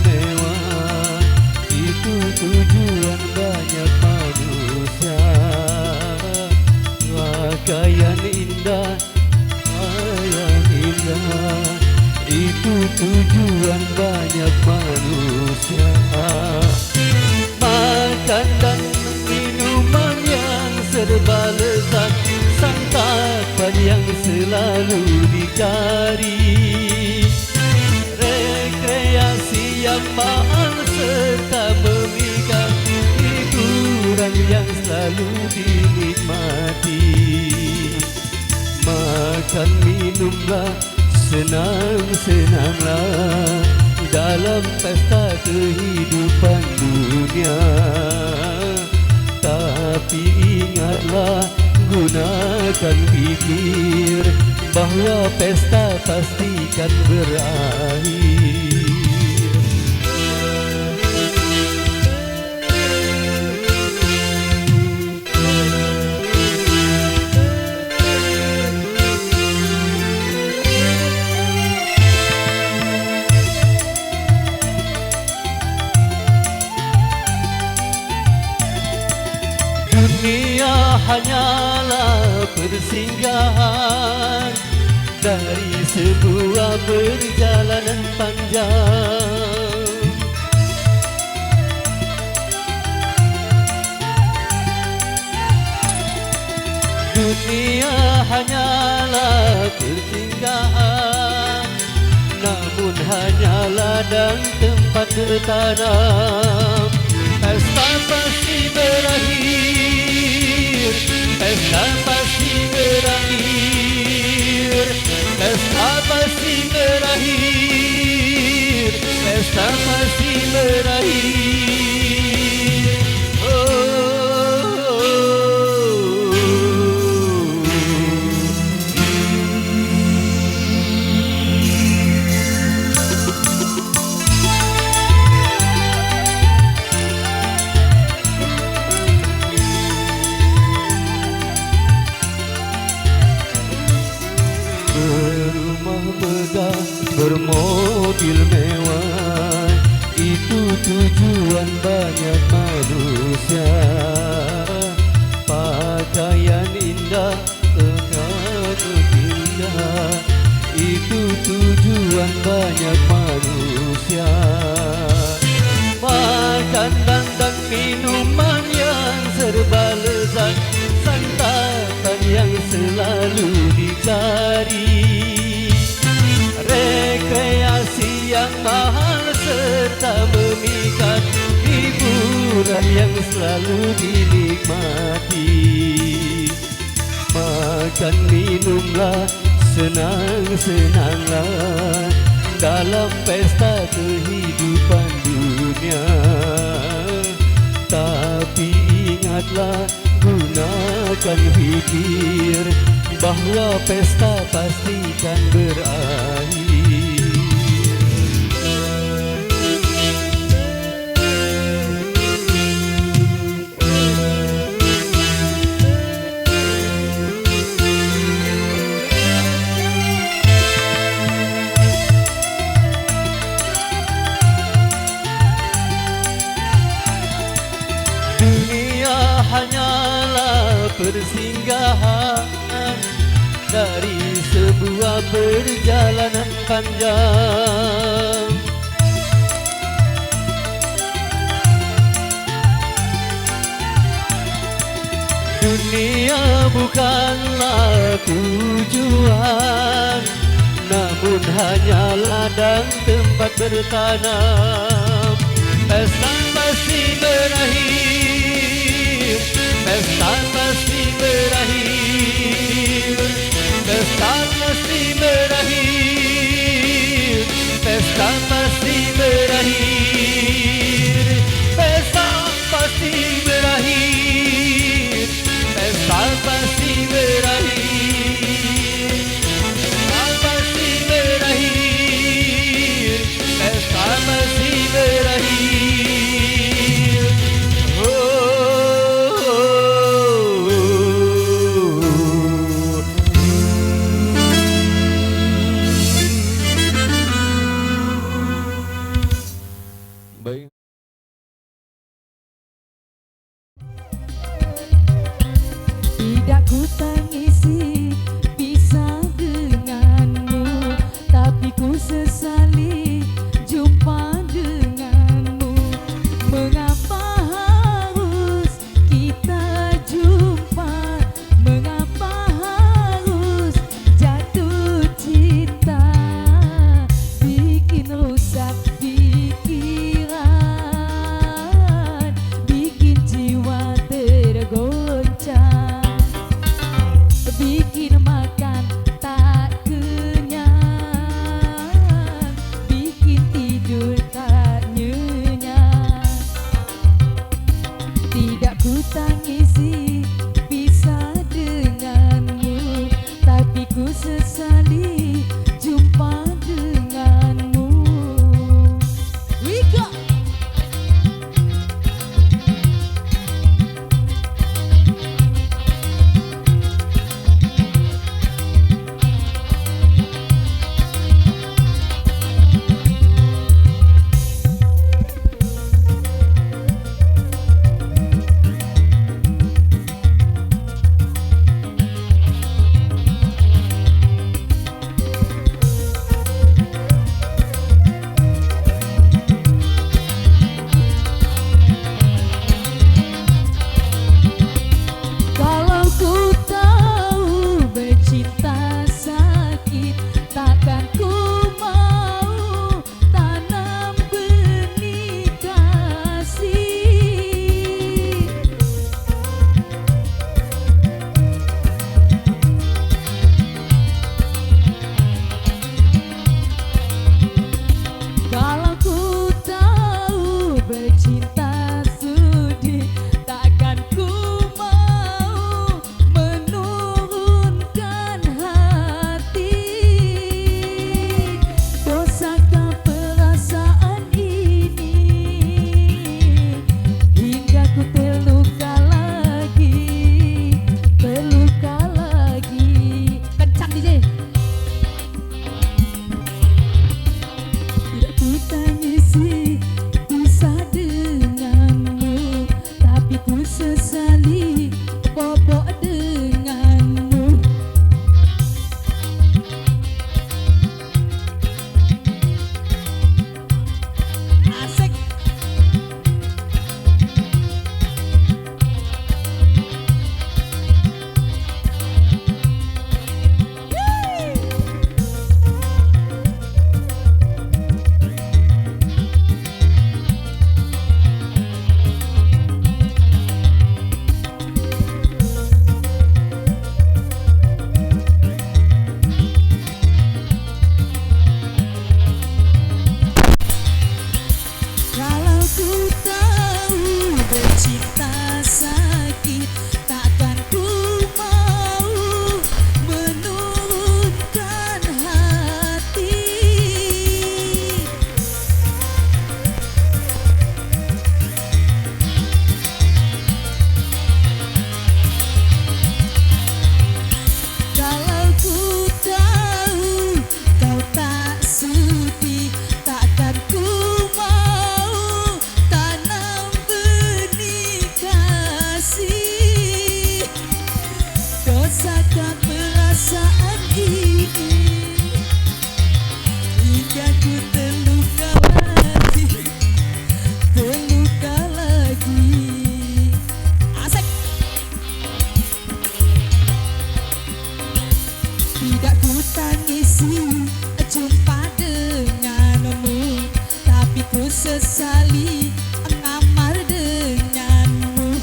mewah, itu tujuan banyak manusia. Pakaian indah, pakaian indah, itu tujuan banyak manusia. Makan dan minuman yang serba lezat, santapan yang selalu dicari, rekreasi yang mahal serta memikat, hiburan yang selalu dinikmati. Makan minumlah, senang-senanglah dalam pesta kehidupan dunia. Tapi ingatlah, gunakan pikir bahwa pesta pastikan berakhir. Dunia hanyalah persinggahan dari sebuah perjalanan panjang. Dunia hanyalah persinggahan, namun hanyalah ladang tempat bertanam. Pesta pasti berakhir, pesta pasti berakhir, pesta pasti berakhir, pesta pasti berakhir. Berumah megah, bermobil mewah, itu tujuan banyak manusia. Pakaian indah, kekayaan indah, itu tujuan banyak manusia. Makan dan minuman yang serba lezat, santapan yang selalu dicari, rekreasi yang mahal serta memikat, hiburan yang selalu dinikmati. Makan minumlah, senang-senanglah dalam pesta kehidupan dunia. Tapi ingatlah, gunakan pikir bahwa pesta pastikan berakhir. Dunia hanyalah persinggahan dari sebuah perjalanan panjang. Dunia bukanlah tujuan, namun hanya ladang tempat bertanam. Pesta pasti berakhir, pesta pasti berakhir, pesta pasti berakhir, pesta pasti berakhir, pesta pasti berakhir, pesta pasti berakhir, pesta pasti berakhir, pesta pasti berakhir. Baik. Tidak ku tangisi pisah denganmu, tapi ku sesali jumpa denganmu. Mengapa harus kita jumpa? Mengapa harus jatuh cinta? Bikin rusak pikiran, bikin jiwa tergoncang, bikin makan tak kenyang, bikin tidur tak nyenyak. Tidak ku tangisi pisah denganmu, tapi ku sesali jumpa denganmu. We go! Kalau ku tahu bercinta sakit, takkan ku mau tanam benih kasih. Kalau ku tahu bercinta sudi, takkan ku mau menurunkan hati. Dosakah perasaan ini hingga ku terluka lagi, terluka lagi. Kencang DJ. Tidak ku tangisi pisah denganmu, tapi ku sesali bobok denganmu. Asik. Kalau ku tahu bercinta sakit, takkan ku mau menurunkan hati. Kalau ku tahu kau tak sudi, takkan ku mau tanam benih kasih. Dosakah perasaan ini hingga ku terluka lagi, terluka lagi. Asik. Tidak ku tangisi jumpa denganmu, tapi ku sesali ngamar denganmu.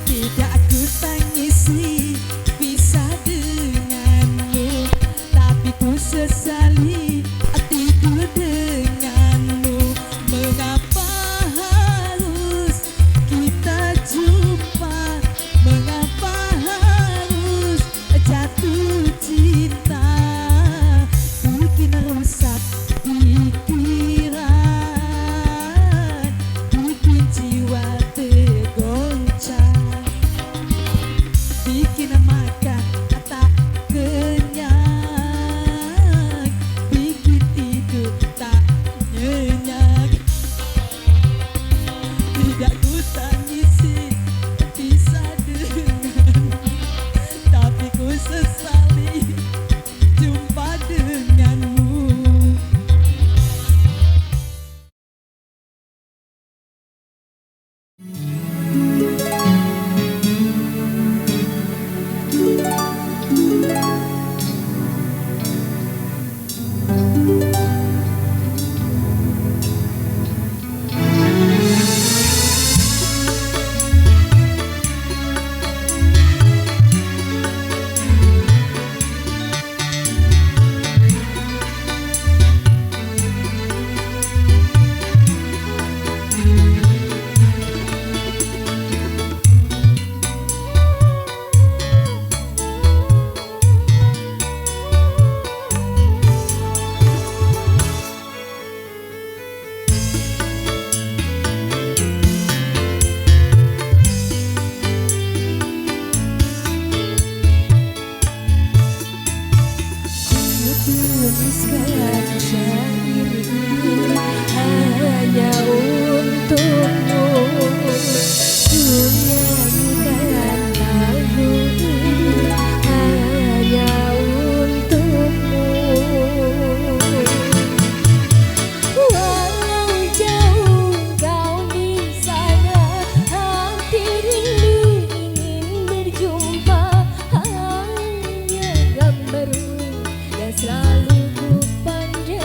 Tidak ku tangisi pisah denganmu, tapi ku sesali tidur denganmu. Mengapa harus kita jumpa? Mengapa harus jatuh cinta? Bikin rusak pikiran, bikin jiwa tergoncang, bikin makan tak kenyang, bikin tidur tuliskan syair ini hanya untukmu. Nyanyikan lagu ini hanya untukmu. Walau jauh kau di sana, hati rindu ingin berjumpa. Hanya gambarmu yang selalu ku pandangi.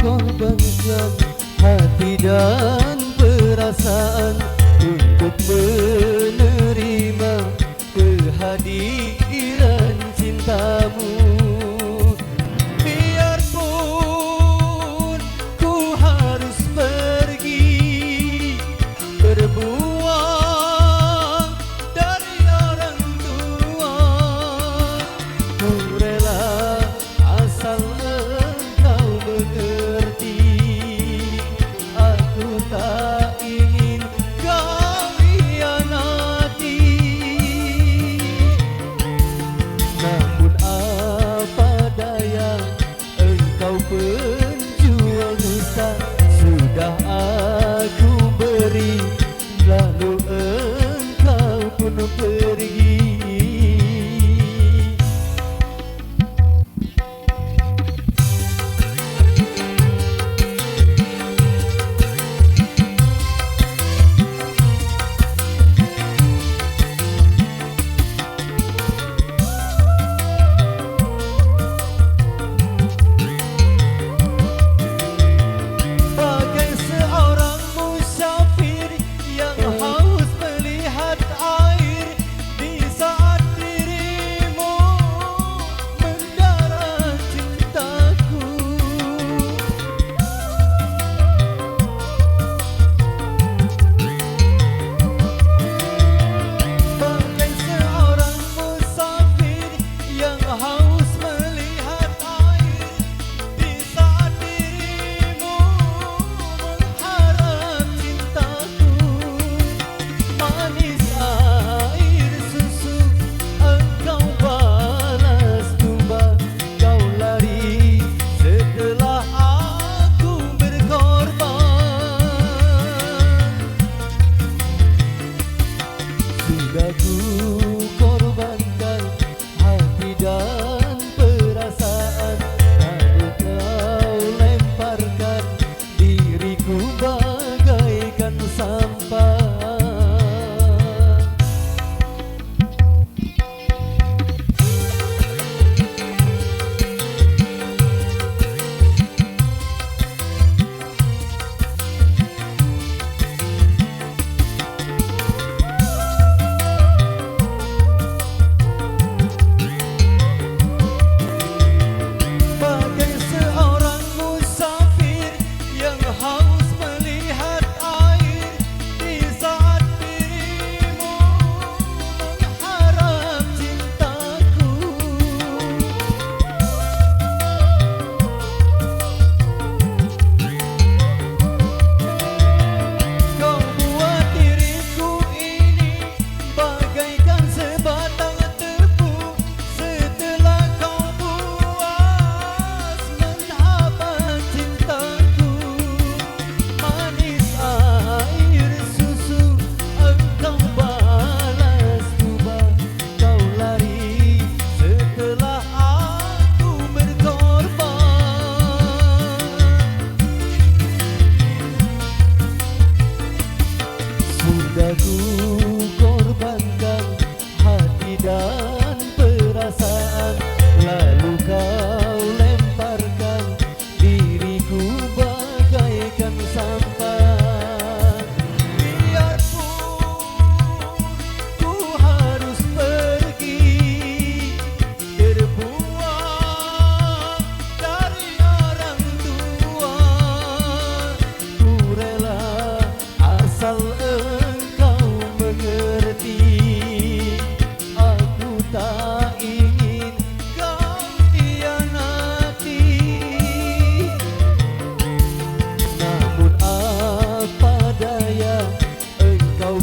korbankan hati dan perasaan untuk menerima kehadiran cintamu. Biarpun ku harus pergi berbuang dari orang tua, ku rela asal engkau mengerti. Aku tak ingin kau hianati. Namun apa daya, engkau penjual dusta. Sudah aku beri, lalu engkau pun pergi. Bagai seorang musafir yang haus melihat air di saat dirimu mendarat cintaku. Bagai seorang musafir yang haus melihat air di saat dirimu mengharap cintaku. Manis air susu engkau balas tumbang. Kau lari setelah aku berkorban. Sudah ku korbankan hati dan perasaan, lalu kau lemparkan diriku bagaikan sampah. Bagai seorang musafir yang haus melihat air di saat dirimu mengharap cintaku. Kau buat diriku ini bagaikan sebatang tebu. Setelah kau puas mendapat cintaku, manis air susu engkau balas tumbang. Kau lari setelah aku berkorban. Sudah ku korbankan hati dan perasaan, lalu kau lemparkan diriku bagaikan sampah. Biarpun ku harus pergi berbuang dari orang tua, ku rela asal engkau mengerti. Aku tak ingin kau hianati. Namun apa daya, engkau